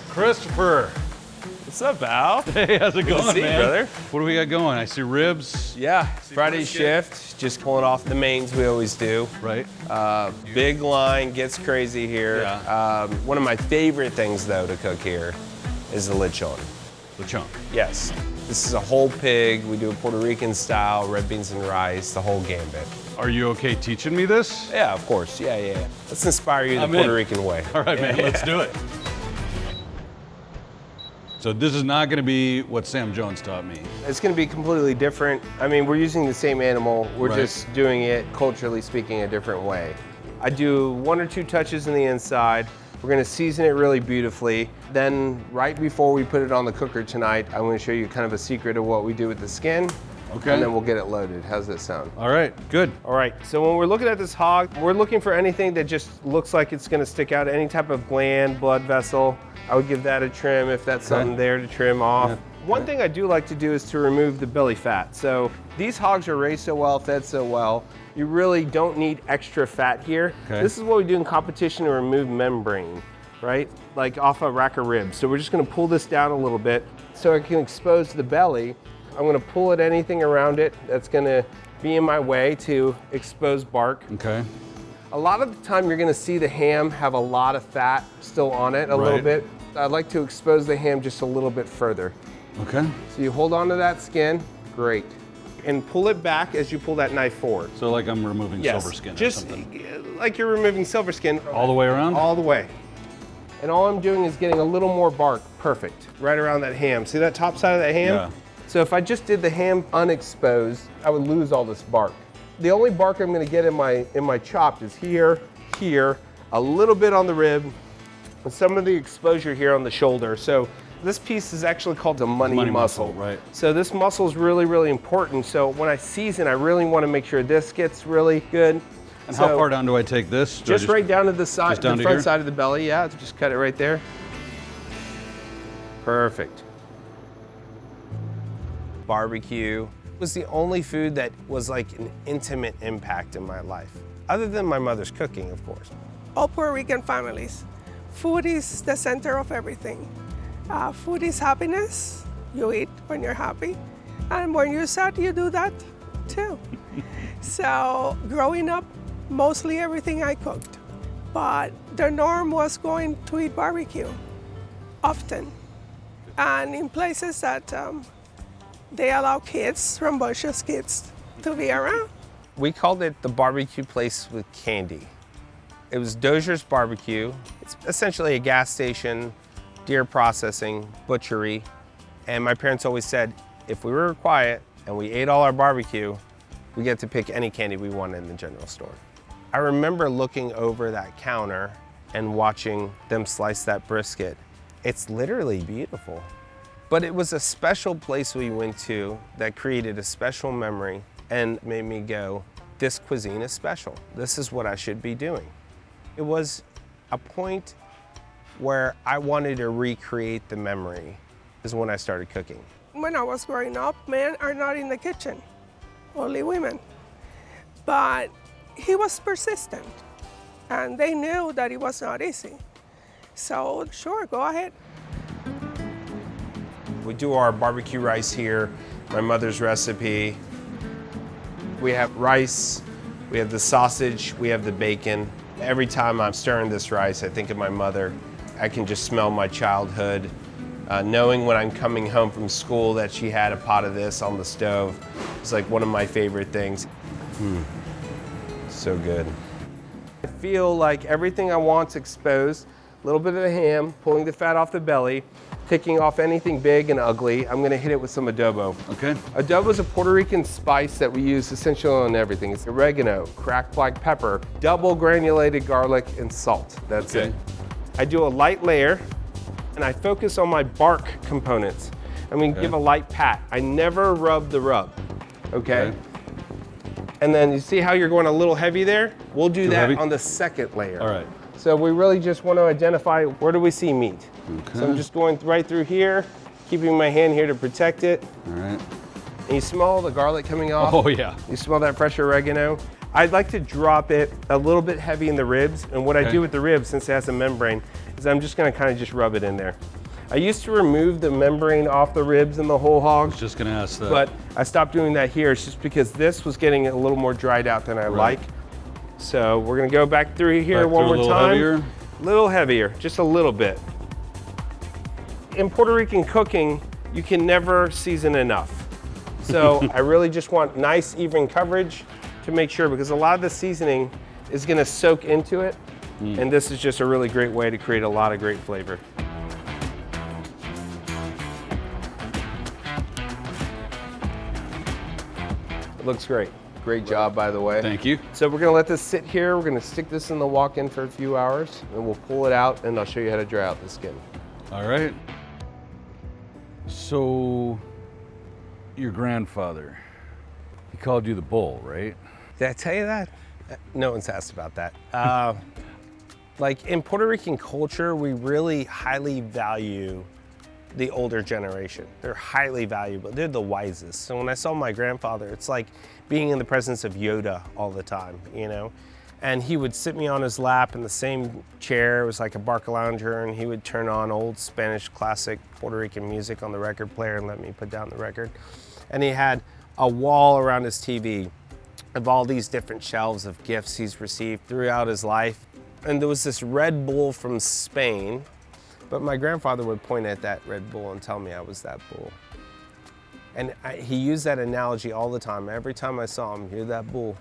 Christopher. What's up, Al? Hey, how's it going, see you, man? brother. What do we got going? I see ribs. Yeah, Friday shift, just pulling off the mains we always do. Right. Big line, gets crazy here. Yeah. One of my favorite things, though, to cook here is the lechon. Lechon. Yes. This is a whole pig. We do a Puerto Rican style, red beans and rice, the whole gambit. Are you okay teaching me this? Yeah, of course. Yeah. Let's inspire you the I'm Puerto in. Rican way. All right, man, let's do it. So this is not gonna be what Sam Jones taught me. It's going to be completely different. I mean, we're using the same animal. We're Right. just doing it, culturally speaking, a different way. I do 1 or 2 touches in the inside. We're going to season it really beautifully. Then right before we put it on the cooker tonight, I'm going to show you kind of a secret of what we do with the skin. Okay. And then we'll get it loaded. How's that sound? All right, good. All right, so when we're looking at this hog, we're looking for anything that just looks like it's gonna stick out, any type of gland, blood vessel. I would give that a trim if that's something there to trim off. Yeah. One thing I do like to do is to remove the belly fat. So these hogs are raised so well, fed so well, you really don't need extra fat here. Okay. This is what we do in competition to remove membrane, right? Like off a rack of ribs. So we're just gonna pull this down a little bit so I can expose the belly. I'm gonna pull at anything around it that's gonna be in my way to expose bark. Okay. A lot of the time you're gonna see the ham have a lot of fat still on it, a little Right. bit. I'd like to expose the ham just a little bit further. Okay. So you hold on to that skin, great. And pull it back as you pull that knife forward. So like I'm removing silver skin or just something. like you're removing silver skin. All the way around? All the way. And all I'm doing is getting a little more bark, perfect, right around that ham. See that top side of that ham? Yeah. So if I just did the ham unexposed, I would lose all this bark. The only bark I'm gonna get in my chopped is here, a little bit on the rib, and some of the exposure here on the shoulder. So this piece is actually called the money muscle. Right. So this muscle is really, really important. So when I season, I really wanna make sure this gets really good. And So how far down do I take this? Do I just right down to the side, just down the to front here? side of the belly, yeah, just cut it right there. Perfect. Barbecue was the only food that was like an intimate impact in my life, other than my mother's cooking, of course. All Puerto Rican families, food is the center of everything. Food is happiness. You eat when you're happy. And when you're sad, you do that too. So growing up, mostly everything I cooked. But the norm was going to eat barbecue often. And in places that they allow kids, rambunctious kids, to be around. We called it the barbecue place with candy. It was Dozier's Barbecue. It's essentially a gas station, deer processing, butchery. And my parents always said, if we were quiet and we ate all our barbecue, we get to pick any candy we wanted in the general store. I remember looking over that counter and watching them slice that brisket. It's literally beautiful. But it was a special place we went to that created a special memory and made me go, this cuisine is special. This is what I should be doing. It was a point where I wanted to recreate the memory, is when I started cooking. When I was growing up, men are not in the kitchen, only women. But he was persistent, and they knew that it was not easy. So sure, go ahead. We do our barbecue rice here, my mother's recipe. We have rice, we have the sausage, we have the bacon. Every time I'm stirring this rice, I think of my mother. I can just smell my childhood. Knowing when I'm coming home from school that she had a pot of this on the stove, it's like one of my favorite things. So good. I feel like everything I want's exposed. A little bit of the ham, pulling the fat off the belly, taking off anything big and ugly. I'm gonna hit it with some adobo. Okay. Adobo is a Puerto Rican spice that we use essentially on everything. It's oregano, cracked black pepper, double granulated garlic, and salt. That's Okay. it. I do a light layer, and I focus on my bark components. I'm gonna give a light pat. I never rub the rub, okay? And then you see how you're going a little heavy there? We'll do Too that heavy? on the second layer. All right. So we really just want to identify where do we see meat. Okay. So I'm just going right through here, keeping my hand here to protect it. All right. And you smell the garlic coming off? Oh yeah. You smell that fresh oregano? I'd like to drop it a little bit heavy in the ribs. And what I Okay. do with the ribs, since it has a membrane, is I'm just gonna kind of just rub it in there. I used to remove the membrane off the ribs in the whole hog, Just gonna ask that. but I stopped doing that here. It's just because this was getting a little more dried out than I like. So we're gonna go back through here one more time. Heavier. A little heavier, just a little bit. In Puerto Rican cooking, you can never season enough. So I really just want nice, even coverage to make sure, because a lot of the seasoning is gonna soak into it. And this is just a really great way to create a lot of great flavor. It looks great. Great job, by the way. Thank you. So we're gonna let this sit here. We're gonna stick this in the walk-in for a few hours, and we'll pull it out, and I'll show you how to dry out the skin. All right. So, your grandfather, he called you the bull, right? Did I tell you that? No one's asked about that. Like in Puerto Rican culture, we really highly value the older generation. They're highly valuable. They're the wisest. So when I saw my grandfather, it's like being in the presence of Yoda all the time, you know? And he would sit me on his lap in the same chair. It was like a Barca lounger, and he would turn on old Spanish classic Puerto Rican music on the record player and let me put down the record. And he had a wall around his TV of all these different shelves of gifts he's received throughout his life. And there was this Red Bull from Spain, but my grandfather would point at that Red Bull and tell me I was that bull. And he used that analogy all the time. Every time I saw him, you're that bull.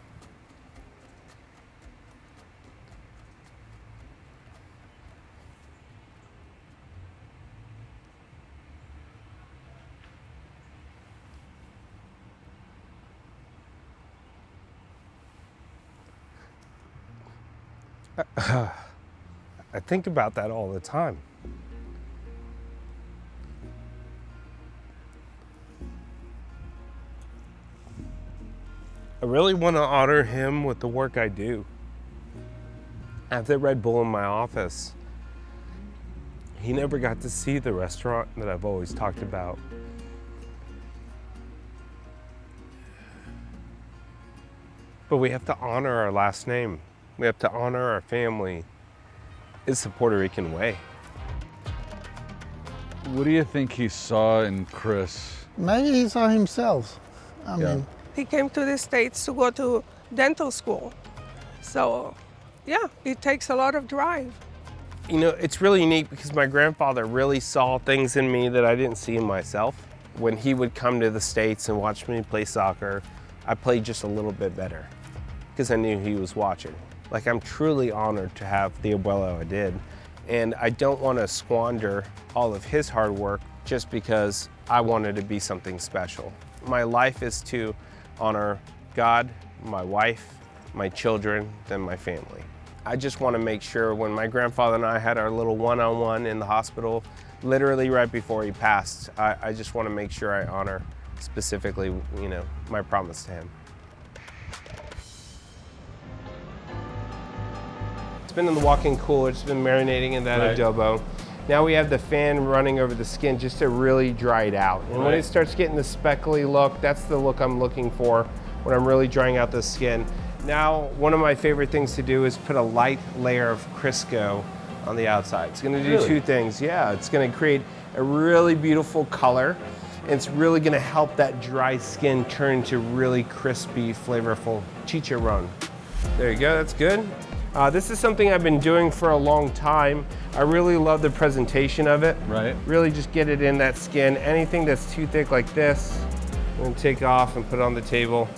I think about that all the time. I really want to honor him with the work I do. I have the Red Bull in my office. He never got to see the restaurant that I've always talked about. But we have to honor our last name. We have to honor our family. It's the Puerto Rican way. What do you think he saw in Chris? Maybe he saw himself. I mean, He came to the States to go to dental school. So, yeah, it takes a lot of drive. You know, it's really unique because my grandfather really saw things in me that I didn't see in myself. When he would come to the States and watch me play soccer, I played just a little bit better because I knew he was watching. Like, I'm truly honored to have the abuelo I did. And I don't want to squander all of his hard work just because I wanted to be something special. My life is to honor God, my wife, my children, then my family. I just want to make sure when my grandfather and I had our little one-on-one in the hospital, literally right before he passed, I just want to make sure I honor specifically, you know, my promise to him. It's been in the walk-in cooler, it's been marinating in that adobo. Now we have the fan running over the skin just to really dry it out. And when it starts getting the speckly look, that's the look I'm looking for when I'm really drying out the skin. Now, one of my favorite things to do is put a light layer of Crisco on the outside. It's gonna do two things. Yeah, it's gonna create a really beautiful color. And it's really gonna help that dry skin turn to really crispy, flavorful chicharron. There you go, that's good. This is something I've been doing for a long time. I really love the presentation of it. Right. Really just get it in that skin. Anything that's too thick like this, I'm gonna take off and put it on the table.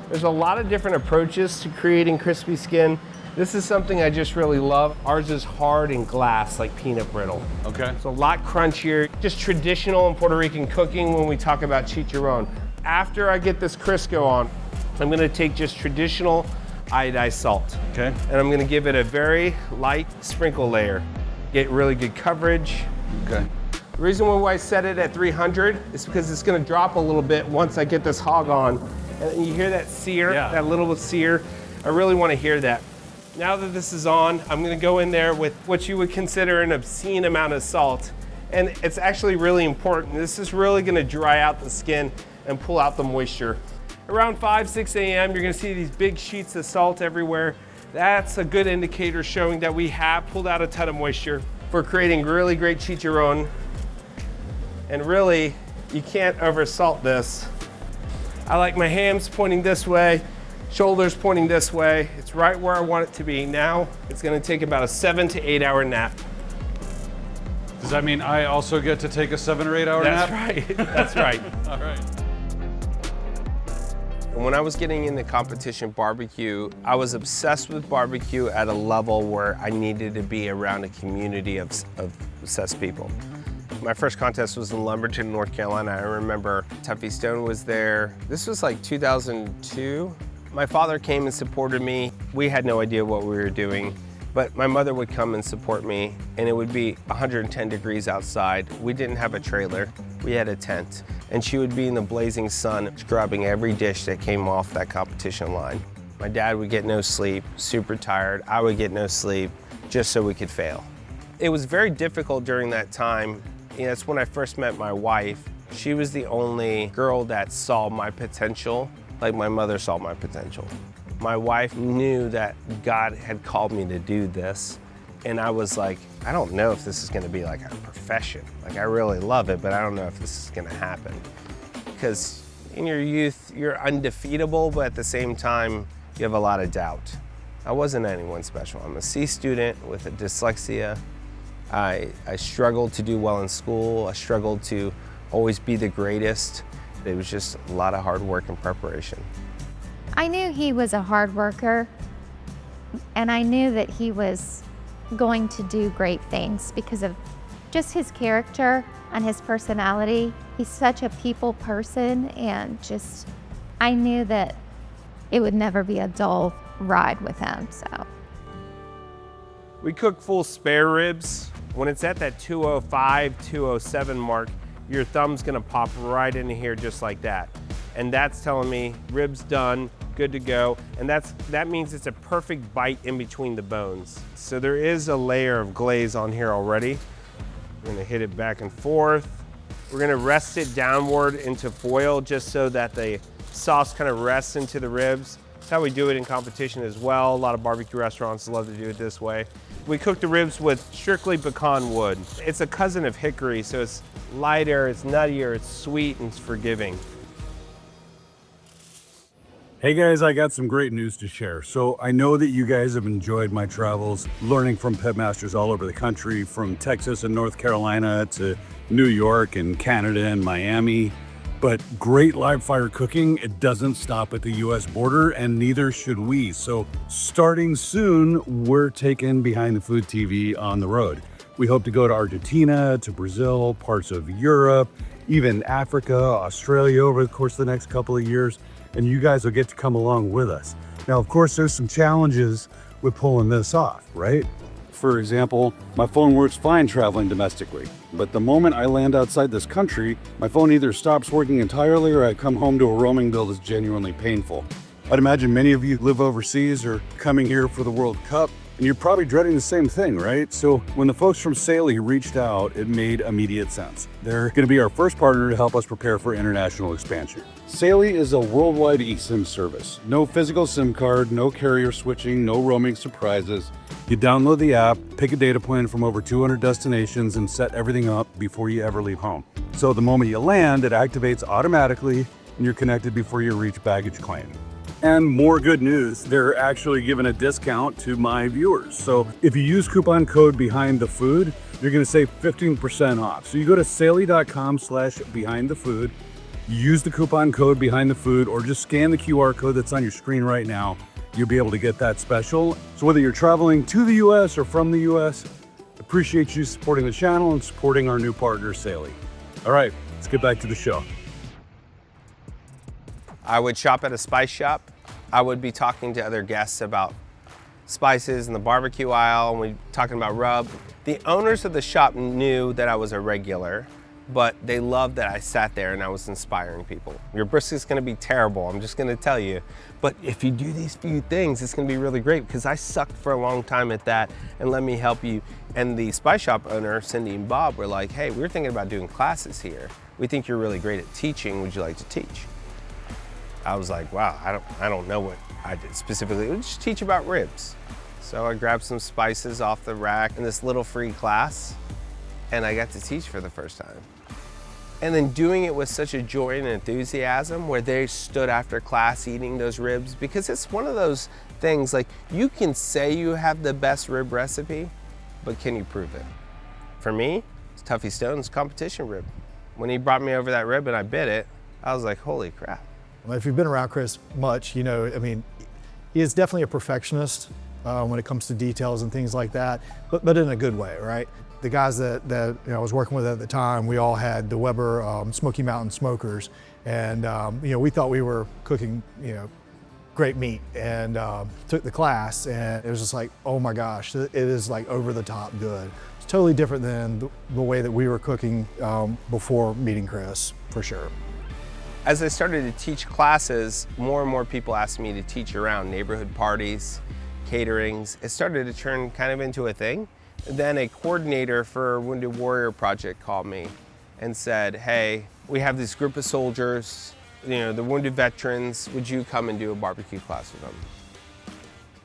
There's a lot of different approaches to creating crispy skin. This is something I just really love. Ours is hard and glass, like peanut brittle. Okay. It's a lot crunchier, just traditional in Puerto Rican cooking when we talk about chicharron. After I get this Crisco on, I'm gonna take just traditional iodized salt. Okay. And I'm gonna give it a very light sprinkle layer. Get really good coverage. Okay. The reason why I set it at 300 is because it's gonna drop a little bit once I get this hog on. And you hear that sear, that little sear. I really wanna hear that. Now that this is on, I'm gonna go in there with what you would consider an obscene amount of salt. And it's actually really important. This is really gonna dry out the skin and pull out the moisture. Around 5, 6 a.m., you're gonna see these big sheets of salt everywhere. That's a good indicator showing that we have pulled out a ton of moisture. For creating really great chicharron, And really, you can't over salt this. I like my hams pointing this way, shoulders pointing this way. It's right where I want it to be. Now, it's gonna take about a 7 to 8 hour nap. Does that mean I also get to take a 7 or 8 hour nap? That's right, that's right. All right. When I was getting into competition barbecue, I was obsessed with barbecue at a level where I needed to be around a community of obsessed people. My first contest was in Lumberton, North Carolina. I remember Tuffy Stone was there. This was like 2002. My father came and supported me. We had no idea what we were doing, but my mother would come and support me, and it would be 110 degrees outside. We didn't have a trailer, we had a tent, and she would be in the blazing sun scrubbing every dish that came off that competition line. My dad would get no sleep, super tired. I would get no sleep, just so we could fail. It was very difficult during that time. You know, it's when I first met my wife. She was the only girl that saw my potential like my mother saw my potential. My wife knew that God had called me to do this, and I was like, I don't know if this is gonna be like a profession. Like, I really love it, but I don't know if this is gonna happen. Because in your youth, you're undefeatable, but at the same time, you have a lot of doubt. I wasn't anyone special. I'm a C student with a dyslexia. I struggled to do well in school. I struggled to always be the greatest. It was just a lot of hard work and preparation. I knew he was a hard worker, and I knew that he was going to do great things because of just his character and his personality. He's such a people person, and just, I knew that it would never be a dull ride with him, so. We cook full spare ribs. When it's at that 205, 207 mark, your thumb's gonna pop right into here just like that. And that's telling me ribs done, good to go. And that means it's a perfect bite in between the bones. So there is a layer of glaze on here already. We're gonna hit it back and forth. We're gonna rest it downward into foil just so that the sauce kind of rests into the ribs. That's how we do it in competition as well. A lot of barbecue restaurants love to do it this way. We cook the ribs with strictly pecan wood. It's a cousin of hickory, so it's lighter, it's nuttier, it's sweet, and it's forgiving. Hey guys, I got some great news to share. So I know that you guys have enjoyed my travels, learning from pitmasters all over the country, from Texas and North Carolina to New York and Canada and Miami. But great live fire cooking, it doesn't stop at the US border, and neither should we. So starting soon, we're taking Behind the Food TV on the road. We hope to go to Argentina, to Brazil, parts of Europe, even Africa, Australia over the course of the next couple of years, and you guys will get to come along with us. Now, of course, there's some challenges with pulling this off, right? For example, my phone works fine traveling domestically, but the moment I land outside this country, my phone either stops working entirely or I come home to a roaming bill that's genuinely painful. I'd imagine many of you live overseas or coming here for the World Cup, and you're probably dreading the same thing, right? So when the folks from Saily reached out, it made immediate sense. They're going to be our first partner to help us prepare for international expansion. Saily is a worldwide eSIM service. No physical SIM card, no carrier switching, no roaming surprises. You download the app, pick a data plan from over 200 destinations, and set everything up before you ever leave home. So the moment you land, it activates automatically, and you're connected before you reach baggage claim. And more good news, they're actually giving a discount to my viewers. So if you use coupon code Behind the Food, you're gonna save 15% off. So you go to saily.com/behindthefood, use the coupon code Behind the Food, or just scan the QR code that's on your screen right now. You'll be able to get that special. So whether you're traveling to the US or from the US, appreciate you supporting the channel and supporting our new partner, Saily. All right, let's get back to the show. I would shop at a spice shop. I would be talking to other guests about spices in the barbecue aisle, and we'd talking about rub. The owners of the shop knew that I was a regular, but they loved that I sat there and I was inspiring people. Your brisket's gonna be terrible, I'm just gonna tell you. But if you do these few things, it's gonna be really great, because I sucked for a long time at that, and let me help you. And the spice shop owner, Cindy and Bob, were like, hey, we're thinking about doing classes here. We think you're really great at teaching, would you like to teach? I was like, wow, I don't know what I did specifically. We'll just teach about ribs. So I grabbed some spices off the rack in this little free class, and I got to teach for the first time. And then doing it with such a joy and enthusiasm where they stood after class eating those ribs, because it's one of those things, like, you can say you have the best rib recipe, but can you prove it? For me, it's Tuffy Stone's competition rib. When he brought me over that rib and I bit it, I was like, holy crap. Well, if you've been around Chris much, you know, I mean, he is definitely a perfectionist when it comes to details and things like that, but in a good way, right? The guys that you know, I was working with at the time, we all had the Weber Smoky Mountain smokers, and you know, we thought we were cooking, you know, great meat, and took the class, and it was just like, oh my gosh, it is like over the top good. It's totally different than the way that we were cooking before meeting Chris, for sure. As I started to teach classes, more and more people asked me to teach around neighborhood parties, caterings. It started to turn kind of into a thing. Then a coordinator for Wounded Warrior Project called me and said, hey, we have this group of soldiers, you know, the wounded veterans, would you come and do a barbecue class with them?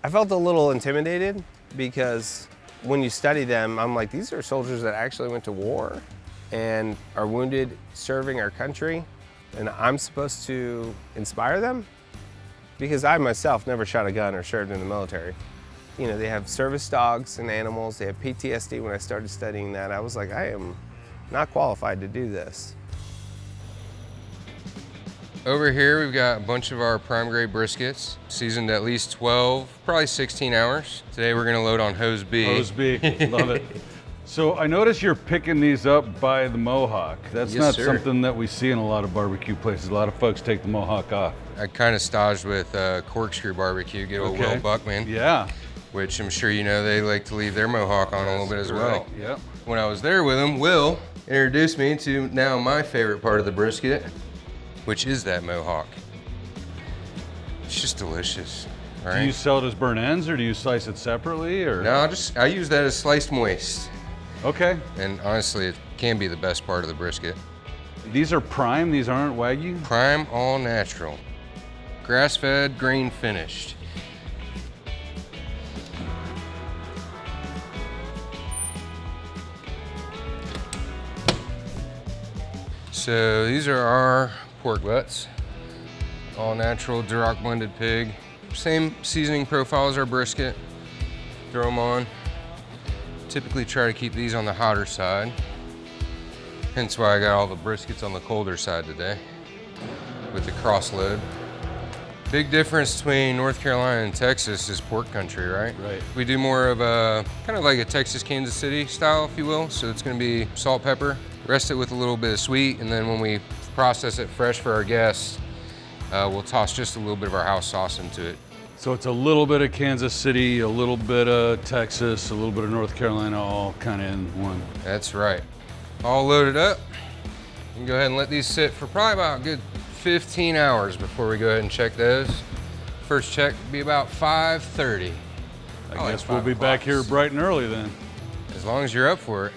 I felt a little intimidated because when you study them, I'm like, these are soldiers that actually went to war and are wounded serving our country, and I'm supposed to inspire them? Because I myself never shot a gun or served in the military. You know, they have service dogs and animals, they have PTSD. When I started studying that, I was like, I am not qualified to do this. Over here, we've got a bunch of our prime grade briskets, seasoned at least 12, probably 16 hours. Today we're gonna load on Hose B. Hose B, love it. So I notice you're picking these up by the Mohawk. That's Yes, not sir. something that we see in a lot of barbecue places. A lot of folks take the Mohawk off. I kind of staged with Corkscrew Barbecue, good old Okay. Will Buckman, Yeah. which I'm sure you know they like to leave their Mohawk on a little bit as well. Correct, yep. When I was there with him, Will introduced me to now my favorite part of the brisket, which is that Mohawk. It's just delicious, right? Do you sell it as burnt ends, or do you slice it separately, or? No, I use that as sliced moist. Okay. And honestly, it can be the best part of the brisket. These are prime, these aren't Wagyu? Prime, all natural. Grass-fed, grain finished. So these are our pork butts. All natural, Duroc blended pig. Same seasoning profile as our brisket. Throw them on. Typically try to keep these on the hotter side. Hence why I got all the briskets on the colder side today with the cross load. Big difference between North Carolina and Texas is pork country, right? Right. We do more of a, kind of like a Texas, Kansas City style, if you will. So it's gonna be salt, pepper, rest it with a little bit of sweet, and then when we process it fresh for our guests, we'll toss just a little bit of our house sauce into it. So it's a little bit of Kansas City, a little bit of Texas, a little bit of North Carolina, all kind of in one. That's right. All loaded up. You can go ahead and let these sit for probably about a good 15 hours before we go ahead and check those. First check will be about 5:30. I guess we'll be back here bright and early then. As long as you're up for it.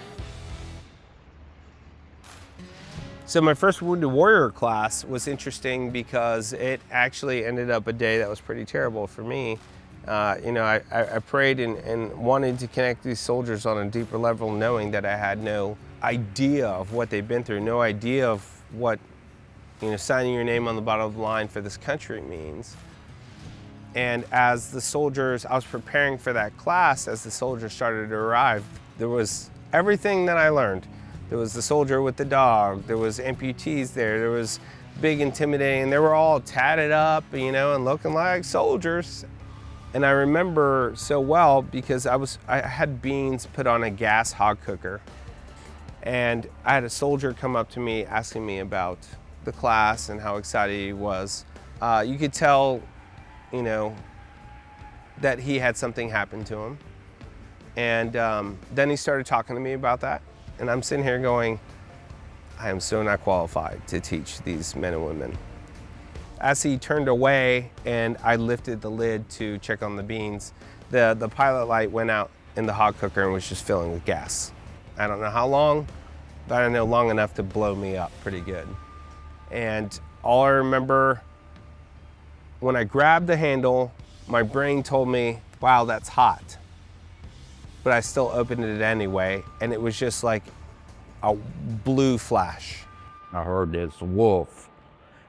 So my first Wounded Warrior class was interesting because it actually ended up a day that was pretty terrible for me. You know, I prayed and wanted to connect these soldiers on a deeper level, knowing that I had no idea of what they've been through, no idea of what, you know, signing your name on the bottom of the line for this country means. And as the soldiers, I was preparing for that class, as the soldiers started to arrive, there was everything that I learned. There was the soldier with the dog, there was amputees there was big intimidating, they were all tatted up, you know, and looking like soldiers. And I remember so well because I had beans put on a gas hog cooker, and I had a soldier come up to me asking me about the class and how excited he was. You could tell, you know, that he had something happen to him. And then he started talking to me about that. And I'm sitting here going, I am so not qualified to teach these men and women. As he turned away and I lifted the lid to check on the beans, the pilot light went out in the hog cooker and was just filling with gas. I don't know how long, but I know long enough to blow me up pretty good. And all I remember, when I grabbed the handle, my brain told me, wow, that's hot. But I still opened it anyway, and it was just like a blue flash. I heard this wolf,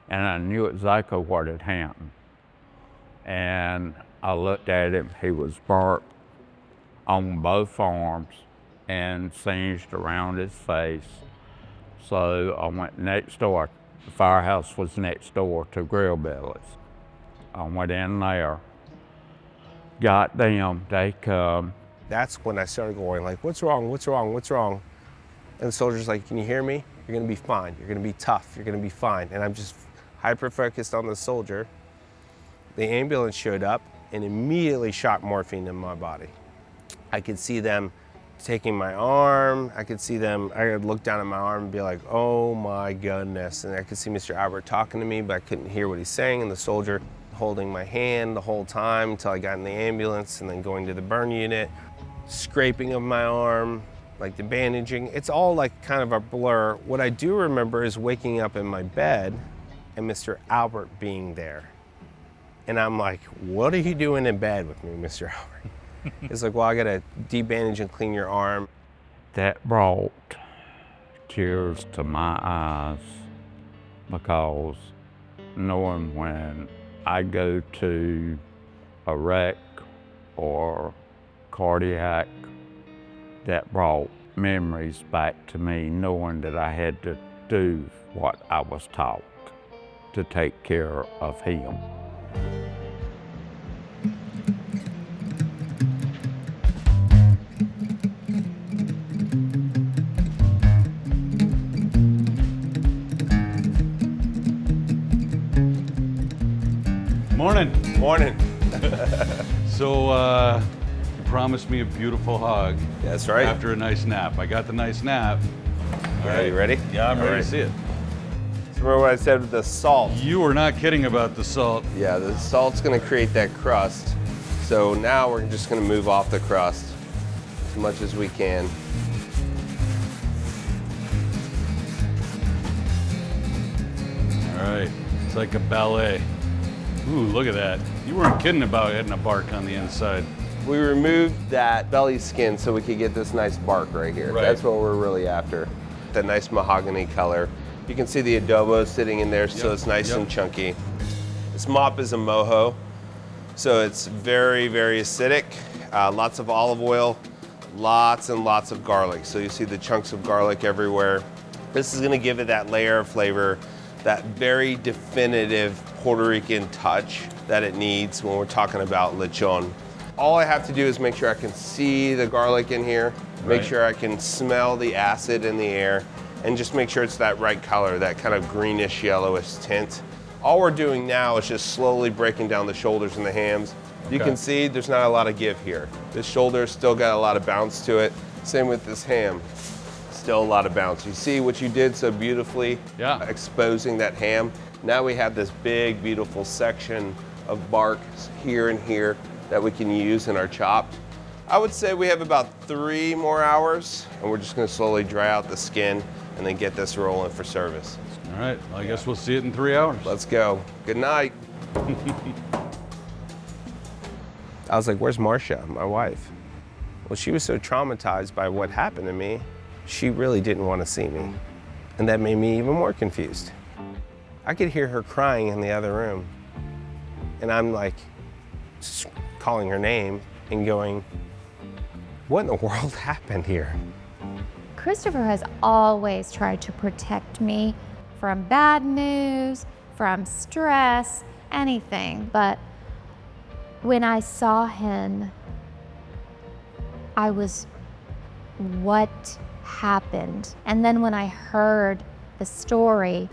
and I knew exactly what had happened. And I looked at him, he was burnt on both arms and singed around his face. So I went next door. The firehouse was next door to Grill Bellies. I went in there, got them, they come. That's when I started going like, what's wrong, what's wrong, what's wrong? And the soldier's like, can you hear me? You're gonna be fine, you're gonna be tough, you're gonna be fine. And I'm just hyper-focused on the soldier. The ambulance showed up and immediately shot morphine in my body. I could see them taking my arm. I could look down at my arm and be like, oh my goodness. And I could see Mr. Albert talking to me, but I couldn't hear what he's saying. And the soldier holding my hand the whole time until I got in the ambulance and then going to the burn unit, scraping of my arm, like the bandaging. It's all like kind of a blur. What I do remember is waking up in my bed and Mr. Albert being there. And I'm like, what are you doing in bed with me, Mr. Albert? He's like, well, I gotta debandage and clean your arm. That brought tears to my eyes because knowing when I go to a wreck or cardiac, that brought memories back to me, knowing that I had to do what I was taught to take care of him. Morning. Morning. So, you promised me a beautiful hog. That's right. After a nice nap. I got the nice nap. All right, you ready? Yeah, I'm All ready right. to see it. So remember what I said with the salt? You were not kidding about the salt. Yeah, the salt's gonna create that crust. So now we're just gonna move off the crust as much as we can. All right, it's like a ballet. Ooh, look at that. You weren't kidding about hitting a bark on the inside. We removed that belly skin so we could get this nice bark right here. Right. That's what we're really after. That nice mahogany color. You can see the adobo sitting in there, so it's nice and chunky. This mop is a mojo, so it's very, very acidic. Lots of olive oil, lots and lots of garlic. So you see the chunks of garlic everywhere. This is gonna give it that layer of flavor, that very definitive Puerto Rican touch that it needs when we're talking about lechon. All I have to do is make sure I can see the garlic in here, make sure I can smell the acid in the air, and just make sure it's that right color, that kind of greenish yellowish tint. All we're doing now is just slowly breaking down the shoulders and the hams. You can see there's not a lot of give here. This shoulder's still got a lot of bounce to it. Same with this ham. Still a lot of bounce. You see what you did so beautifully, exposing that ham. Now we have this big, beautiful section of bark here and here that we can use in our chopped. I would say we have about 3 more hours, and we're just gonna slowly dry out the skin and then get this rolling for service. All right, well, I guess we'll see it in 3 hours. Let's go. Good night. I was like, where's Marcia, my wife? Well, she was so traumatized by what happened to me, she really didn't want to see me. And that made me even more confused. I could hear her crying in the other room. And I'm like, calling her name and going, what in the world happened here? Christopher has always tried to protect me from bad news, from stress, anything. But when I saw him, I was, what happened? And then when I heard the story,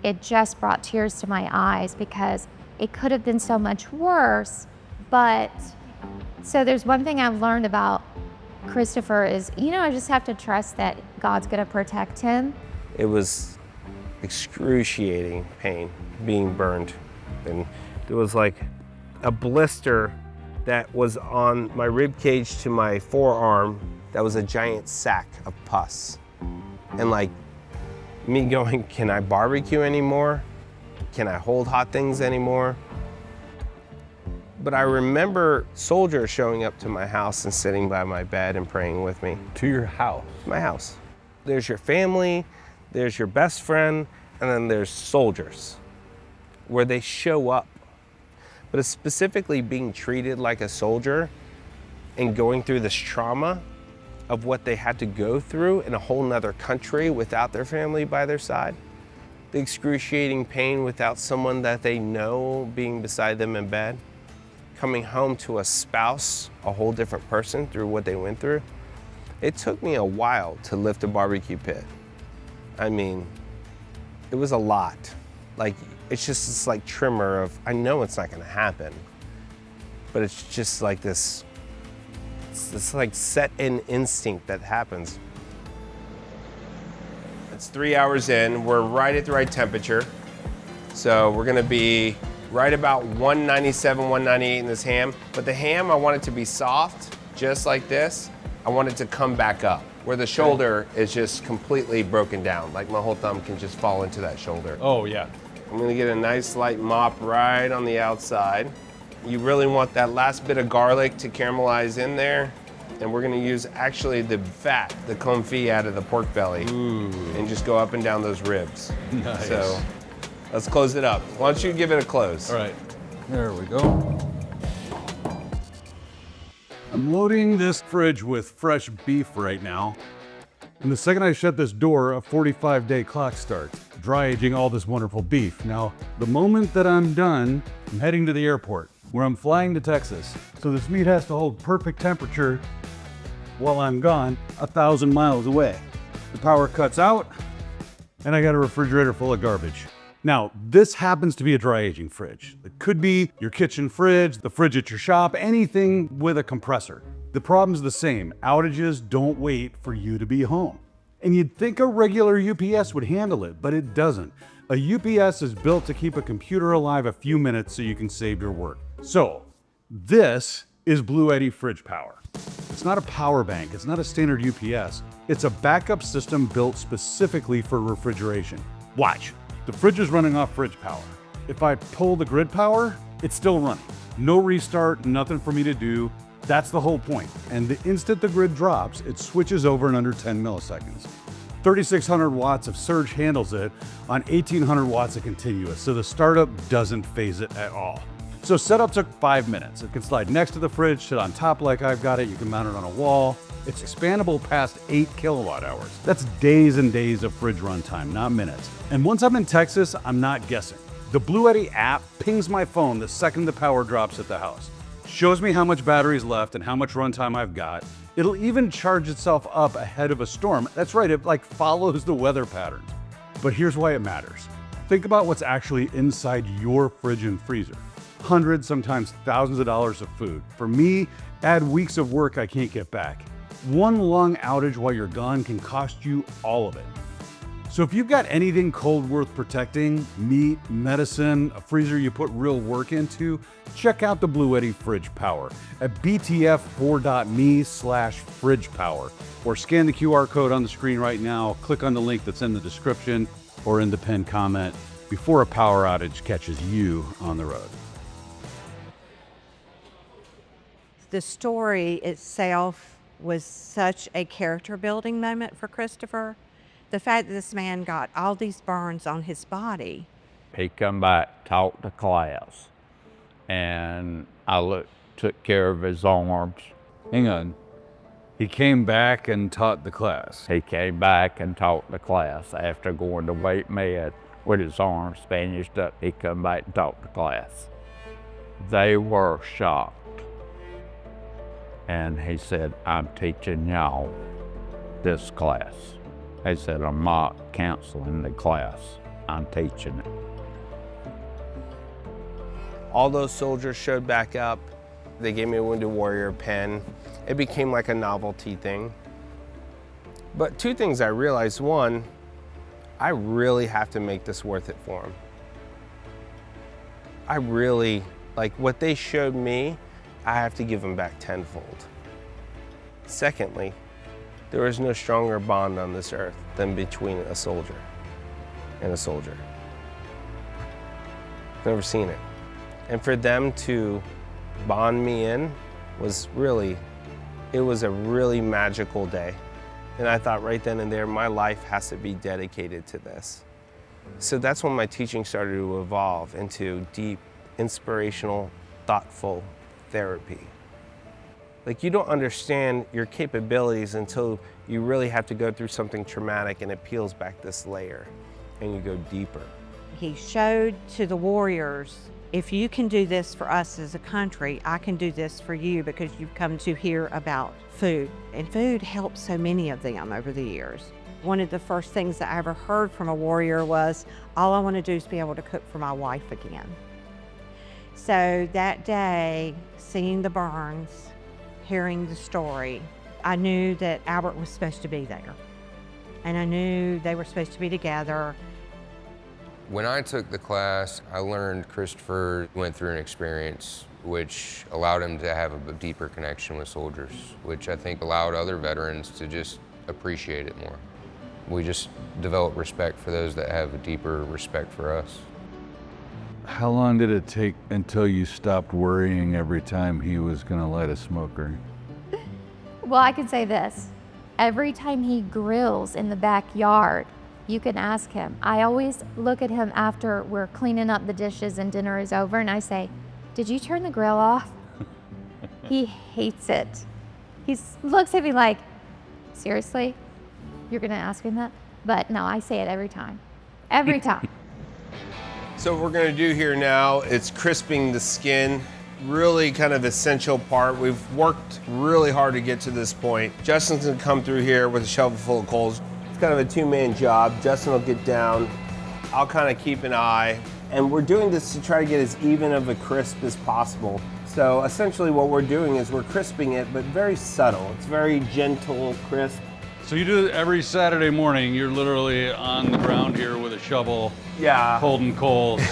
it just brought tears to my eyes because it could have been so much worse. But so there's one thing I've learned about Christopher is, I just have to trust that God's gonna protect him. It was excruciating pain being burned. And there was like a blister that was on my rib cage to my forearm that was a giant sack of pus. And like me going, can I barbecue anymore? Can I hold hot things anymore? But I remember soldiers showing up to my house and sitting by my bed and praying with me. To your house? My house. There's your family, There's your best friend, and then there's soldiers, where they show up. But it's specifically being treated like a soldier and going through this trauma of what they had to go through in a whole nother country without their family by their side. The excruciating pain without someone that they know being beside them in bed. Coming home to a spouse, a whole different person through what they went through. It took me a while to lift a barbecue pit. I mean, it was a lot. Like, it's just this like tremor of, I know it's not gonna happen, but it's just like this like set in instinct that happens. It's 3 hours in, we're right at the right temperature. So we're gonna be right about 197, 198 in this ham. But the ham, I want it to be soft, just like this. I want it to come back up, where the shoulder is just completely broken down. Like my whole thumb can just fall into that shoulder. Oh, yeah. I'm gonna get a nice light mop right on the outside. You really want that last bit of garlic to caramelize in there. And we're gonna use actually the fat, the confit out of the pork belly. Ooh. And just go up and down those ribs. Nice. So let's close it up. Why don't you give it a close? All right, there we go. I'm loading this fridge with fresh beef right now. And the second I shut this door, a 45-day clock starts, dry aging all this wonderful beef. Now, the moment that I'm done, I'm heading to the airport, where I'm flying to Texas. So this meat has to hold perfect temperature while I'm gone, 1,000 miles away. The power cuts out, and I got a refrigerator full of garbage. Now, this happens to be a dry aging fridge. It could be your kitchen fridge, the fridge at your shop, anything with a compressor. The problem's the same. Outages don't wait for you to be home. And you'd think a regular UPS would handle it, but it doesn't. A UPS is built to keep a computer alive a few minutes so you can save your work. So, this is Bluetti fridge power. It's not a power bank, it's not a standard UPS. It's a backup system built specifically for refrigeration. Watch, the fridge is running off fridge power. If I pull the grid power, it's still running. No restart, nothing for me to do. That's the whole point. And the instant the grid drops, it switches over in under 10 milliseconds. 3,600 watts of surge handles it on 1,800 watts of continuous, so the startup doesn't phase it at all. So setup took 5 minutes. It can slide next to the fridge, sit on top like I've got it, you can mount it on a wall. It's expandable past 8 kilowatt hours. That's days and days of fridge runtime, not minutes. And once I'm in Texas, I'm not guessing. The Bluetti app pings my phone the second the power drops at the house. Shows me how much battery's left and how much runtime I've got. It'll even charge itself up ahead of a storm. That's right, it like follows the weather patterns. But here's why it matters. Think about what's actually inside your fridge and freezer. Hundreds, sometimes thousands of dollars of food. For me, add weeks of work I can't get back. One long outage while you're gone can cost you all of it. So if you've got anything cold worth protecting, meat, medicine, a freezer you put real work into, check out the Bluetti Fridge Power at btf4.me/fridge power, or scan the QR code on the screen right now, click on the link that's in the description or in the pinned comment before a power outage catches you on the road. The story itself was such a character building moment for Christopher. The fact that this man got all these burns on his body. He come back, taught the class, and I took care of his arms. Hang on. He came back and taught the class. He came back and taught the class after going to weight med with his arms bandaged up. He come back and taught the class. They were shocked. And he said, I'm teaching y'all this class. He said, I'm not counseling the class, I'm teaching it. All those soldiers showed back up. They gave me a Wounded Warrior pen. It became like a novelty thing. But two things I realized. One, I really have to make this worth it for them. I really, like what they showed me, I have to give them back tenfold. Secondly, there is no stronger bond on this earth than between a soldier and a soldier. Never seen it. And for them to bond me in was really, it was a really magical day. And I thought right then and there, my life has to be dedicated to this. So that's when my teaching started to evolve into deep, inspirational, thoughtful therapy. Like, you don't understand your capabilities until you really have to go through something traumatic and it peels back this layer and you go deeper. He showed to the warriors, if you can do this for us as a country, I can do this for you, because you've come to hear about food. And food helped so many of them over the years. One of the first things that I ever heard from a warrior was, all I want to do is be able to cook for my wife again. So that day, seeing the burns, hearing the story, I knew that Albert was supposed to be there. And I knew they were supposed to be together. When I took the class, I learned Christopher went through an experience which allowed him to have a deeper connection with soldiers, which I think allowed other veterans to just appreciate it more. We just develop respect for those that have a deeper respect for us. How long did it take until you stopped worrying every time he was gonna light a smoker? Well, I can say this. Every time he grills in the backyard, you can ask him. I always look at him after we're cleaning up the dishes and dinner is over, and I say, did you turn the grill off? He hates it. He looks at me like, seriously? You're gonna ask him that? But no, I say it every time. Every time. So what we're gonna do here now, it's crisping the skin. Really kind of essential part. We've worked really hard to get to this point. Justin's gonna come through here with a shovel full of coals. It's kind of a two-man job. Justin will get down. I'll kind of keep an eye. And we're doing this to try to get as even of a crisp as possible. So essentially what we're doing is we're crisping it, but very subtle. It's very gentle, crisp. So you do it every Saturday morning. You're literally on the ground here with a shovel, Yeah. holding coals.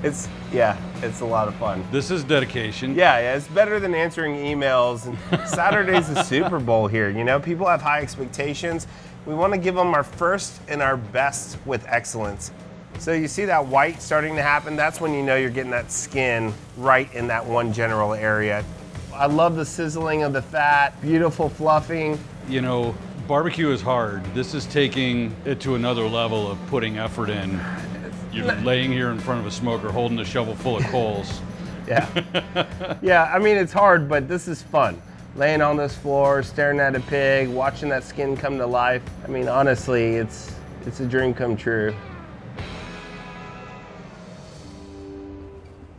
It's a lot of fun. This is dedication. Yeah, it's better than answering emails. And Saturday's the Super Bowl here, you know? People have high expectations. We want to give them our first and our best with excellence. So you see that white starting to happen? That's when you know you're getting that skin right in that one general area. I love the sizzling of the fat, beautiful fluffing. You know, barbecue is hard. This is taking it to another level of putting effort in. You're laying here in front of a smoker holding a shovel full of coals. Yeah. Yeah, I mean, it's hard, but this is fun. Laying on this floor, staring at a pig, watching that skin come to life. I mean, honestly, it's a dream come true.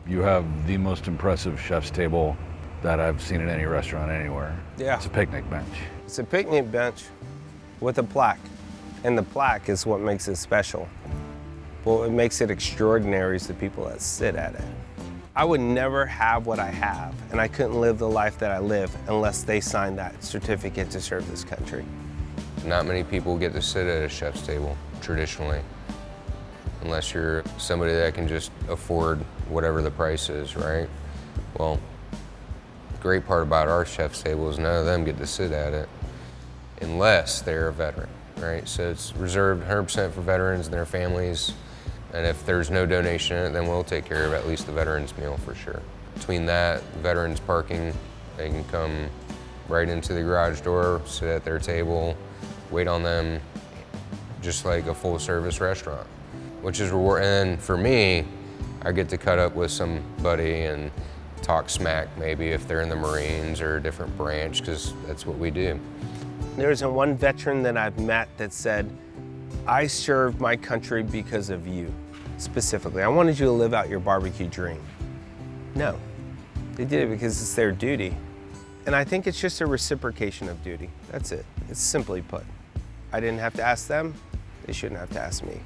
You have the most impressive chef's table that I've seen at any restaurant anywhere. Yeah. It's a picnic bench. It's a picnic bench with a plaque. And the plaque is what makes it special. What makes it extraordinary is the people that sit at it. I would never have what I have, and I couldn't live the life that I live unless they signed that certificate to serve this country. Not many people get to sit at a chef's table, traditionally, unless you're somebody that can just afford whatever the price is, right? Well, the great part about our chef's table is none of them get to sit at it unless they're a veteran, right? So it's reserved 100% for veterans and their families. And if there's no donation in it, then we'll take care of at least the veterans meal for sure. Between that, veterans parking, they can come right into the garage door, sit at their table, wait on them, just like a full service restaurant, which is rewarding. And for me, I get to cut up with somebody and talk smack, maybe if they're in the Marines or a different branch, because that's what we do. There isn't one veteran that I've met that said, I served my country because of you, specifically. I wanted you to live out your barbecue dream. No, they did it because it's their duty. And I think it's just a reciprocation of duty. That's it. It's simply put. I didn't have to ask them. They shouldn't have to ask me.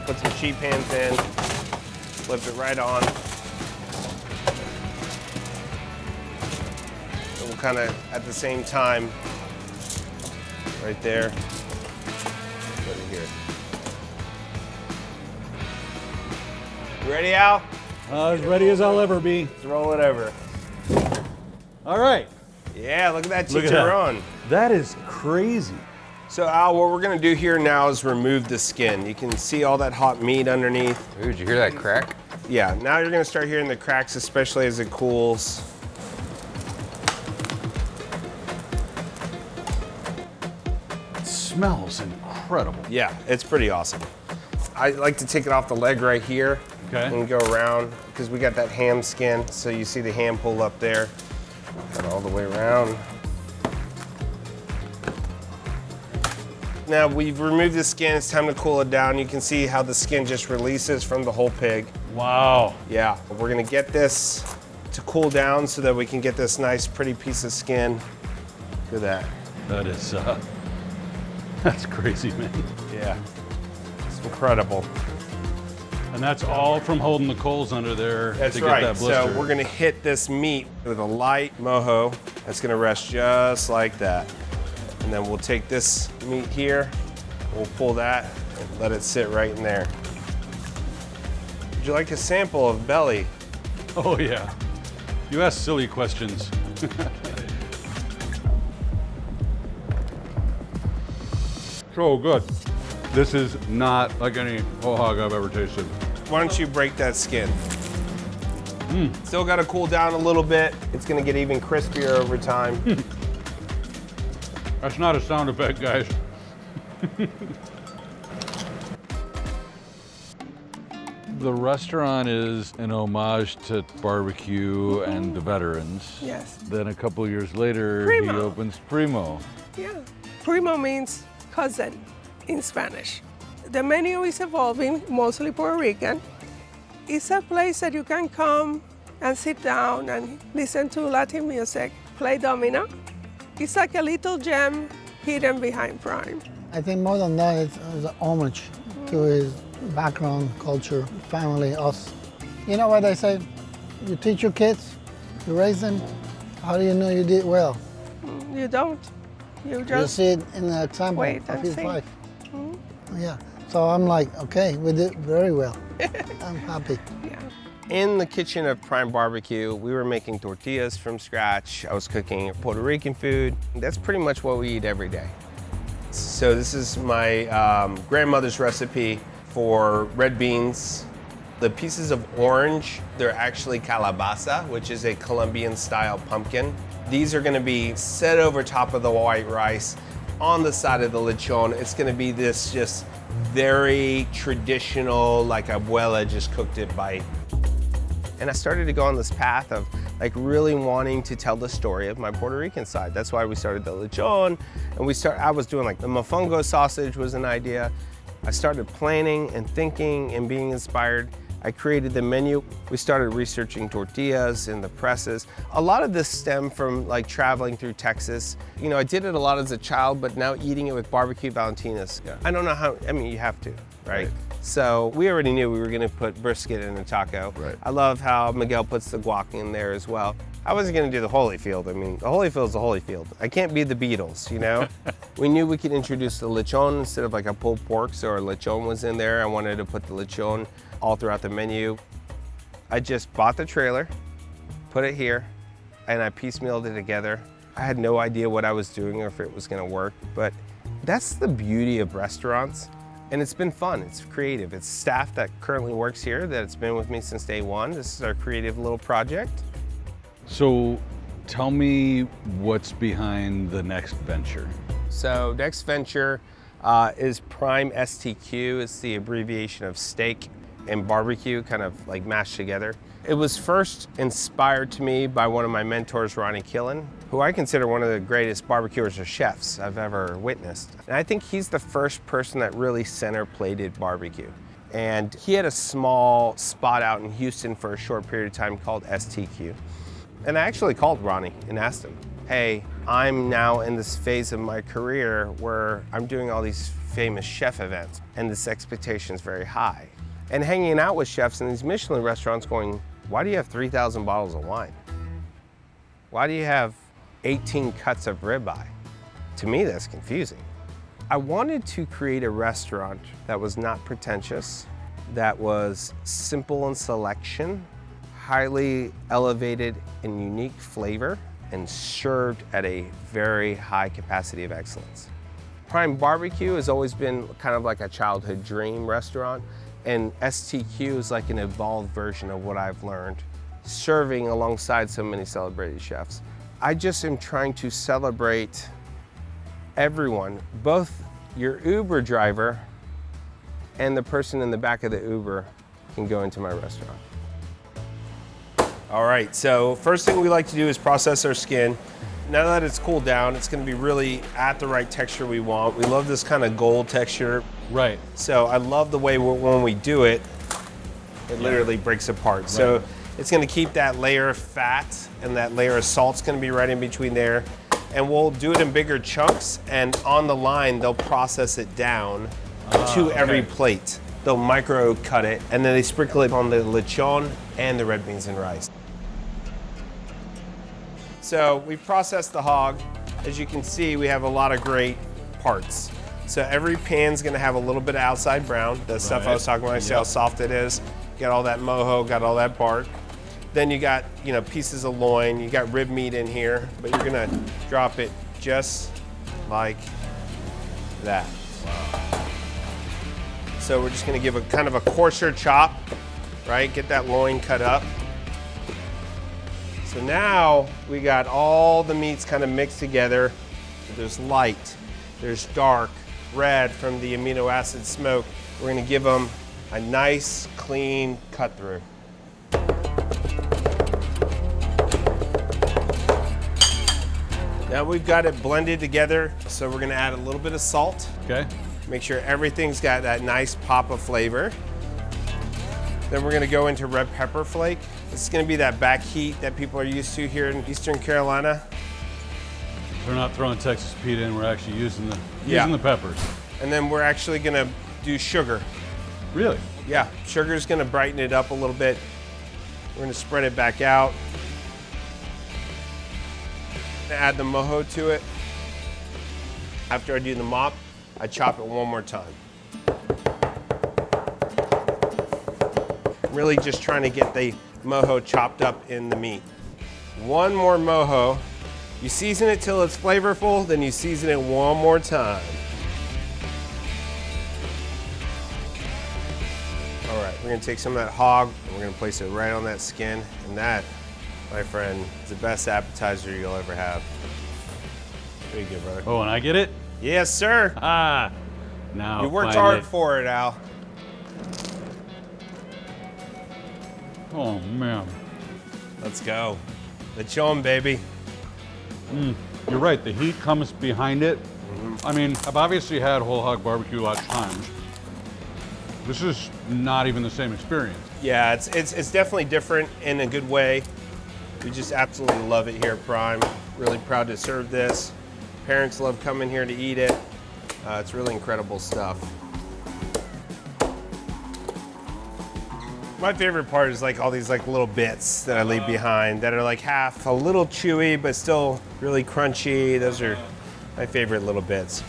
Put some sheet pans in, flip it right on. And we'll kind of, at the same time, right there, put it here. You ready, Al? As ready as I'll ever be. Let's roll it over. All right. Yeah, look at that Look at that. chicharron. That is crazy. So Al, what we're gonna do here now is remove the skin. You can see all that hot meat underneath. Ooh, did you hear that crack? Yeah, now you're gonna start hearing the cracks, especially as it cools. It smells incredible. Yeah, it's pretty awesome. I like to take it off the leg right here and go around, because we got that ham skin, so you see the ham pull up there. Cut all the way around. Now we've removed the skin, it's time to cool it down. You can see how the skin just releases from the whole pig. Wow. Yeah, we're gonna get this to cool down so that we can get this nice pretty piece of skin. Look at that. That is, that's crazy, man. Yeah, it's incredible. And that's all from holding the coals under there That's to get right. that blister. So we're gonna hit this meat with a light mojo. That's gonna rest just like that. And then we'll take this meat here, we'll pull that and let it sit right in there. Would you like a sample of belly? Oh yeah. You ask silly questions. So good. This is not like any whole hog I've ever tasted. Why don't you break that skin? Still gotta cool down a little bit. It's gonna get even crispier over time. That's not a sound effect, guys. The restaurant is an homage to barbecue and the veterans. Yes. Then a couple years later, Primo. he opens Primo. Yeah. Primo means cousin in Spanish. The menu is evolving, mostly Puerto Rican. It's a place that you can come and sit down and listen to Latin music, play domino. It's like a little gem hidden behind Prime. I think more than that, it's an homage to his background, culture, family, us. You know what I say? You teach your kids, you raise them. How do you know you did well? You don't. You You just see it in the example wait of and his see. life. Yeah. So I'm like, okay, we did very well. I'm happy. In the kitchen of Prime Barbecue, we were making tortillas from scratch. I was cooking Puerto Rican food. That's pretty much what we eat every day. So this is my grandmother's recipe for red beans. The pieces of orange, they're actually calabaza, which is a Colombian-style pumpkin. These are gonna be set over top of the white rice on the side of the lechon. It's gonna be this just very traditional, like abuela just cooked it bite. And I started to go on this path of like really wanting to tell the story of my Puerto Rican side. That's why we started the lechon. And I was doing like the mofongo sausage was an idea. I started planning and thinking and being inspired. I created the menu. We started researching tortillas and the presses. A lot of this stemmed from like traveling through Texas. You know, I did it a lot as a child, but now eating it with barbecue Valentinas. Yeah. I don't know how, I mean, you have to, right? So we already knew we were gonna put brisket in a taco. Right. I love how Miguel puts the guac in there as well. I wasn't gonna do the Holyfield. I mean, the Holyfield's the Holyfield. I can't be the Beatles, you know? We knew we could introduce the lechon instead of like a pulled pork, so our lechon was in there. I wanted to put the lechon all throughout the menu. I just bought the trailer, put it here, and I piecemealed it together. I had no idea what I was doing or if it was gonna work, but that's the beauty of restaurants. And it's been fun, it's creative. It's staff that currently works here that's been with me since day one. This is our creative little project. So tell me what's behind the next venture. So next venture is Prime STQ. It's the abbreviation of steak and barbecue, kind of like mashed together. It was first inspired to me by one of my mentors, Ronnie Killen, who I consider one of the greatest barbecuers or chefs I've ever witnessed. And I think he's the first person that really center-plated barbecue. And he had a small spot out in Houston for a short period of time called STQ. And I actually called Ronnie and asked him, hey, I'm now in this phase of my career where I'm doing all these famous chef events, and this expectation is very high. And hanging out with chefs in these Michelin restaurants going, why do you have 3,000 bottles of wine? Why do you have 18 cuts of ribeye? To me, that's confusing. I wanted to create a restaurant that was not pretentious, that was simple in selection, highly elevated in unique flavor, and served at a very high capacity of excellence. Prime Barbecue has always been kind of like a childhood dream restaurant. And STQ is like an evolved version of what I've learned, serving alongside so many celebrated chefs. I just am trying to celebrate everyone, both your Uber driver and the person in the back of the Uber can go into my restaurant. All right, so first thing we like to do is process our skin. Now that it's cooled down, it's gonna be really at the right texture we want. We love this kind of gold texture. Right. So I love the way when we do it, it literally breaks apart. Right. So it's gonna keep that layer of fat and that layer of salt's gonna be right in between there. And we'll do it in bigger chunks, and on the line, they'll process it down to every plate. They'll micro cut it, and then they sprinkle it on the lechon and the red beans and rice. So we've processed the hog. As you can see, we have a lot of great parts. So every pan's gonna have a little bit of outside brown, the stuff I was talking about, I see how soft it is. Got all that mojo, got all that part. Then you got, pieces of loin, you got rib meat in here, but you're gonna drop it just like that. Wow. So we're just gonna give a kind of a coarser chop, right? Get that loin cut up. So now we got all the meats kind of mixed together. There's light, there's dark, red from the amino acid smoke. We're gonna give them a nice, clean cut through. Now we've got it blended together, so we're gonna add a little bit of salt. Okay. Make sure everything's got that nice pop of flavor. Then we're gonna go into red pepper flake. This is gonna be that back heat that people are used to here in Eastern Carolina. We're not throwing Texas Pete in, we're actually using the peppers. And then we're actually gonna do sugar. Really? Yeah, sugar's gonna brighten it up a little bit. We're gonna spread it back out. Add the mojo to it. After I do the mop, I chop it one more time. Really just trying to get the mojo chopped up in the meat. One more mojo. You season it till it's flavorful, then you season it one more time. All right, we're gonna take some of that hog and we're gonna place it right on that skin, and that, my friend, is the best appetizer you'll ever have. There you go, brother. Oh, and I get it? Yes, sir. Now you worked hard for it, Al. Oh, man. Let's go. Lechon, baby. You're right, the heat comes behind it. I mean, I've obviously had whole hog barbecue lots of times. This is not even the same experience. Yeah, it's definitely different in a good way. We just absolutely love it here at Prime. Really proud to serve this. Parents love coming here to eat it. It's really incredible stuff. My favorite part is like all these like little bits that I leave behind that are like half a little chewy but still really crunchy. Those are my favorite little bits.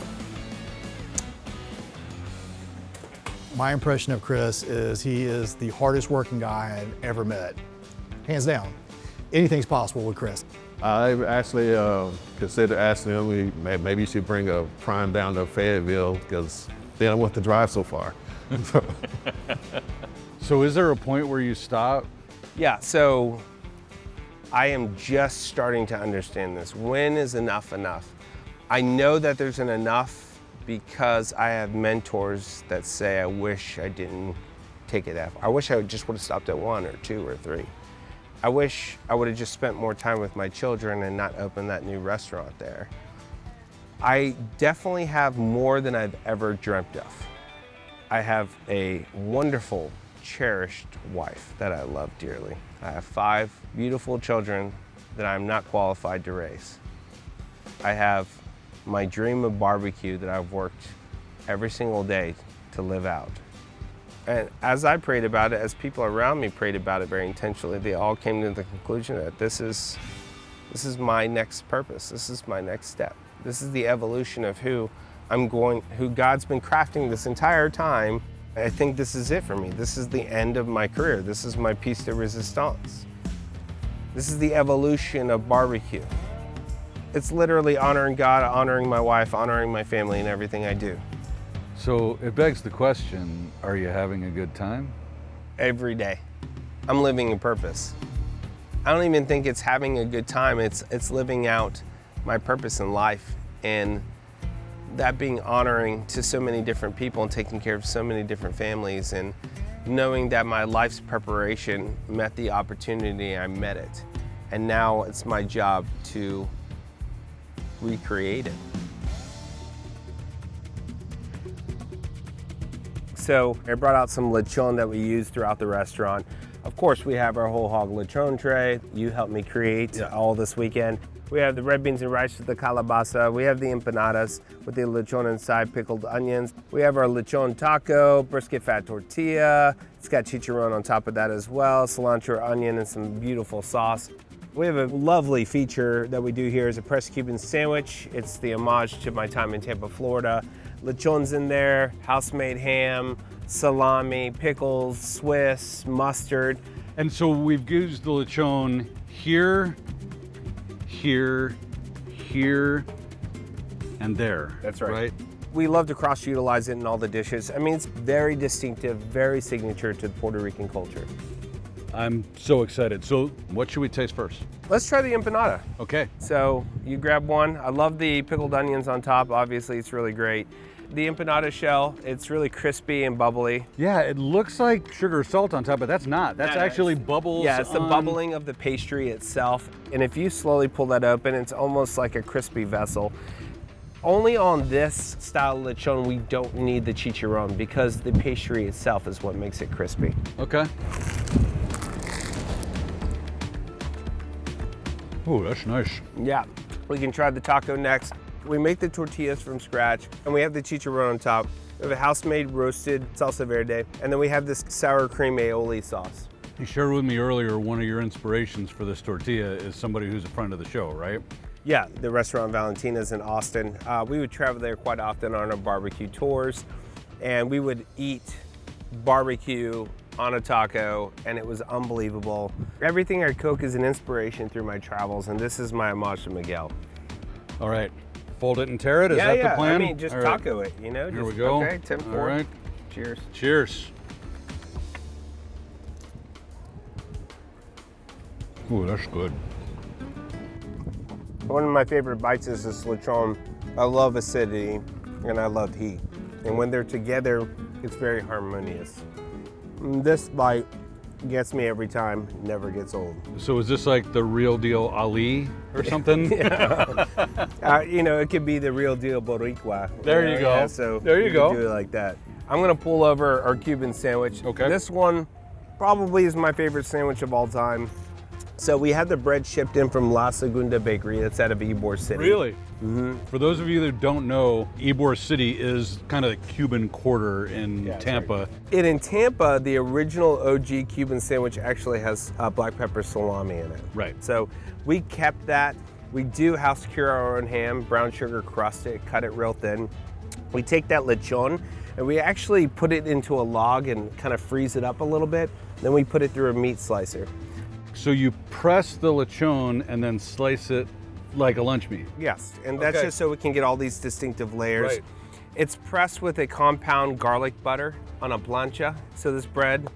My impression of Chris is he is the hardest working guy I've ever met. Hands down. Anything's possible with Chris. I actually considered asking him maybe you should bring a Prime down to Fayetteville because they don't want to drive so far. So is there a point where you stop? Yeah, so I am just starting to understand this. When is enough enough? I know that there's an enough because I have mentors that say I wish I didn't take it that far. I wish I just would have stopped at 1 or 2 or 3. I wish I would have just spent more time with my children and not opened that new restaurant there. I definitely have more than I've ever dreamt of. I have a wonderful, cherished wife that I love dearly. I have 5 beautiful children that I'm not qualified to raise. I have my dream of barbecue that I've worked every single day to live out. And as I prayed about it, as people around me prayed about it very intentionally, they all came to the conclusion that this is my next purpose. This is my next step. This is the evolution of who God's been crafting this entire time. I think this is it for me. This is the end of my career. This is my piece de resistance. This is the evolution of barbecue. It's literally honoring God, honoring my wife, honoring my family in everything I do. So it begs the question, are you having a good time? Every day. I'm living a purpose. I don't even think it's having a good time, it's living out my purpose in life, and that being honoring to so many different people and taking care of so many different families, and knowing that my life's preparation met the opportunity, I met it. And now it's my job to recreate it. So I brought out some lechon that we use throughout the restaurant. Of course, we have our whole hog lechon tray. You helped me create all this weekend. We have the red beans and rice with the calabaza. We have the empanadas with the lechon inside, pickled onions. We have our lechon taco, brisket fat tortilla. It's got chicharron on top of that as well, cilantro, onion, and some beautiful sauce. We have a lovely feature that we do here is a pressed Cuban sandwich. It's the homage to my time in Tampa, Florida. Lechon's in there, house-made ham, salami, pickles, Swiss, mustard. And so we've used the lechon here, here, and there. That's right. We love to cross-utilize it in all the dishes. I mean, it's very distinctive, very signature to the Puerto Rican culture. I'm so excited. So what should we taste first? Let's try the empanada. Okay. So you grab one. I love the pickled onions on top. Obviously, it's really great. The empanada shell, it's really crispy and bubbly. Yeah, it looks like sugar or salt on top, but that's not. That's actually bubbles. Yeah, it's the bubbling of the pastry itself. And if you slowly pull that open, it's almost like a crispy vessel. Only on this style lechon, we don't need the chicharron because the pastry itself is what makes it crispy. Okay. Oh, that's nice. Yeah, we can try the taco next. We make the tortillas from scratch, and we have the chicharron on top. We have a house-made roasted salsa verde, and then we have this sour cream aioli sauce. You shared with me earlier one of your inspirations for this tortilla is somebody who's a friend of the show, right? Yeah, the restaurant Valentina's in Austin. We would travel there quite often on our barbecue tours, and we would eat barbecue on a taco, and it was unbelievable. Everything I cook is an inspiration through my travels, and this is my homage to Miguel. All right, fold it and tear it, is that the plan? I mean, just taco it, you know? Here we go. Okay, 10-4. All right. Cheers. Cheers. Ooh, that's good. One of my favorite bites is this lechon. I love acidity, and I love heat. And when they're together, it's very harmonious. This bite gets me every time, never gets old. So is this like the real deal Ali or something? You know, it could be the real deal Boricua. There you go. Yeah, so there you go. Do it like that. I'm gonna pull over our Cuban sandwich. Okay. This one probably is my favorite sandwich of all time. So we had the bread shipped in from La Segunda Bakery. That's out of Ybor City. Really? Mm-hmm. For those of you that don't know, Ybor City is kind of the Cuban quarter in Tampa. Right. And in Tampa, the original OG Cuban sandwich actually has black pepper salami in it. Right. So we kept that. We do house cure our own ham, brown sugar crust it, cut it real thin. We take that lechon and we actually put it into a log and kind of freeze it up a little bit. Then we put it through a meat slicer. So you press the lechon and then slice it like a lunch meat? Yes, and that's just so we can get all these distinctive layers. Right. It's pressed with a compound garlic butter on a plancha. So this bread,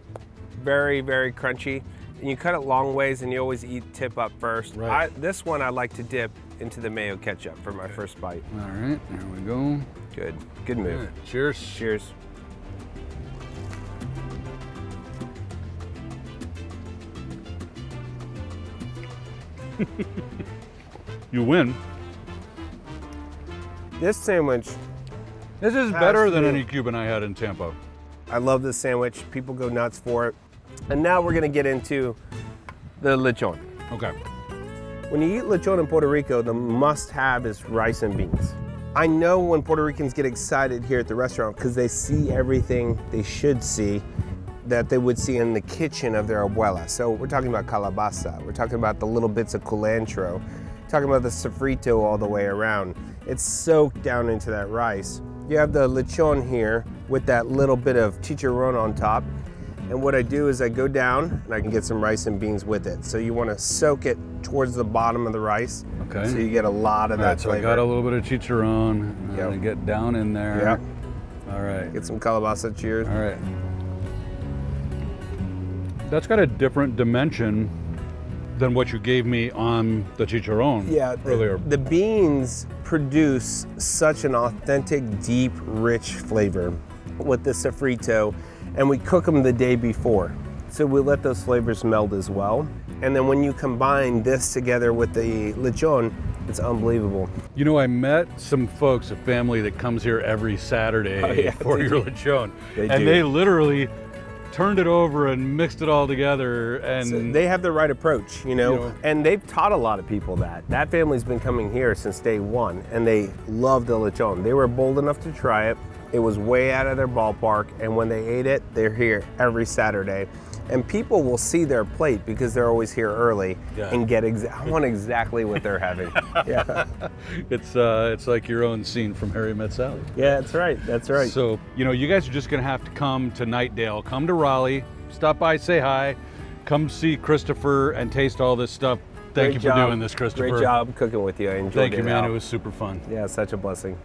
very, very crunchy. And you cut it long ways and you always eat tip up first. Right. This one I like to dip into the mayo ketchup for my first bite. All right, there we go. Good, good move. Good. Cheers. Cheers. You win. This sandwich. This is better than any Cuban I had in Tampa. I love this sandwich. People go nuts for it. And now we're gonna get into the lechon. Okay. When you eat lechon in Puerto Rico, the must-have is rice and beans. I know when Puerto Ricans get excited here at the restaurant because they see everything they should see that they would see in the kitchen of their abuela. So we're talking about calabaza, we're talking about the little bits of culantro, talking about the sofrito all the way around. It's soaked down into that rice. You have the lechon here with that little bit of chicharron on top. And what I do is I go down and I can get some rice and beans with it. So you want to soak it towards the bottom of the rice. Okay. So you get a lot of that so flavor. I got a little bit of chicharron. I'm gonna get down in there. Yep. All right. Get some calabasa. Cheers. All right. That's got a different dimension than what you gave me on the chicharron earlier. The beans produce such an authentic, deep, rich flavor with the sofrito, and we cook them the day before. So we let those flavors meld as well. And then when you combine this together with the lechon, it's unbelievable. You know, I met some folks, a family that comes here every Saturday for your lechon. They literally turned it over and mixed it all together, and so they have the right approach, you know, and they've taught a lot of people that. That family's been coming here since day one, and they love the lechon. They were bold enough to try it. It was way out of their ballpark, and when they ate it, they're here every Saturday. And people will see their plate because they're always here early and get I want exactly what they're having. It's like your own scene from Harry Met Sally. Yeah, that's right. That's right. So, you know, you guys are just gonna have to come to Nightdale, come to Raleigh, stop by, say hi, come see Christopher and taste all this stuff. Thank you for doing this, Christopher. Great job cooking with you. I enjoyed it. Thank you, man. It was super fun. Yeah, such a blessing.